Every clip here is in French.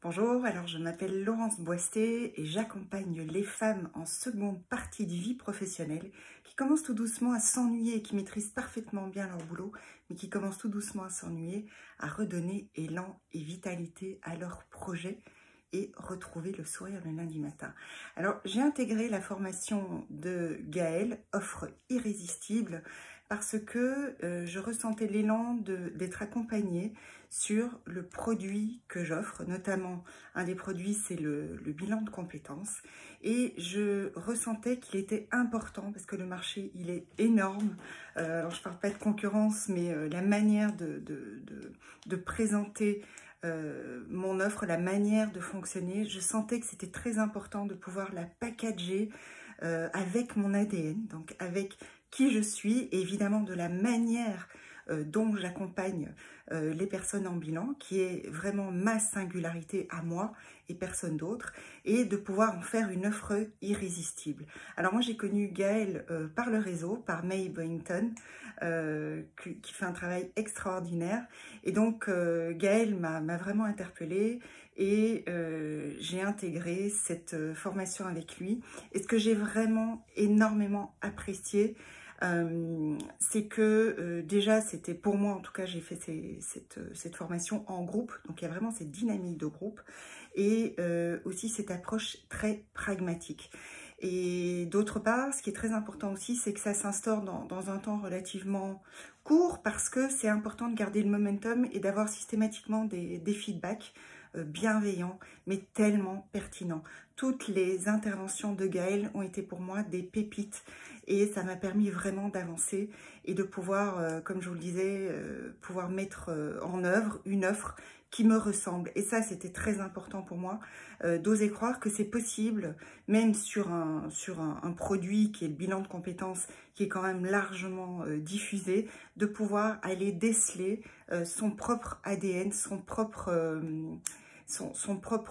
Bonjour, alors je m'appelle Laurence Boistet et j'accompagne les femmes en seconde partie de vie professionnelle qui commencent tout doucement à s'ennuyer, qui maîtrisent parfaitement bien leur boulot, mais qui commencent tout doucement à s'ennuyer, à redonner élan et vitalité à leur projet et retrouver le sourire le lundi matin. Alors j'ai intégré la formation de Gaëlle, offre irrésistible, parce que je ressentais l'élan d'être accompagnée sur le produit que j'offre, notamment un des produits c'est le bilan de compétences, et je ressentais qu'il était important parce que le marché il est énorme. Alors je ne parle pas de concurrence, mais la manière de présenter mon offre, la manière de fonctionner, je sentais que c'était très important de pouvoir la packager avec mon ADN, donc avec qui je suis, et évidemment de la manière dont j'accompagne les personnes en bilan, qui est vraiment ma singularité à moi et personne d'autre, et de pouvoir en faire une offre irrésistible. Alors moi j'ai connu Gaëlle par le réseau, par May Boynton, qui fait un travail extraordinaire, et donc Gaëlle m'a vraiment interpellée, et j'ai intégré cette formation avec lui. Et ce que j'ai vraiment énormément apprécié, c'est que déjà c'était pour moi, en tout cas j'ai fait cette formation en groupe, donc il y a vraiment cette dynamique de groupe, et aussi cette approche très pragmatique. Et d'autre part, ce qui est très important aussi, c'est que ça s'instaure dans un temps relativement court, parce que c'est important de garder le momentum et d'avoir systématiquement des feedbacks bienveillants, mais tellement pertinents. Toutes les interventions de Gaëlle ont été pour moi des pépites, et ça m'a permis vraiment d'avancer et de pouvoir, comme je vous le disais, pouvoir mettre en œuvre une offre qui me ressemble. Et ça, c'était très important pour moi, d'oser croire que c'est possible, même sur un produit qui est le bilan de compétences, qui est quand même largement diffusé, de pouvoir aller déceler son propre ADN, son propre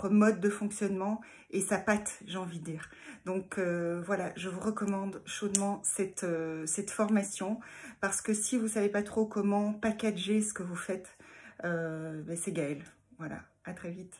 mode de fonctionnement et sa patte, j'ai envie de dire. Donc voilà, je vous recommande chaudement cette formation, parce que si vous ne savez pas trop comment packager ce que vous faites, c'est Gaëlle. Voilà, à très vite.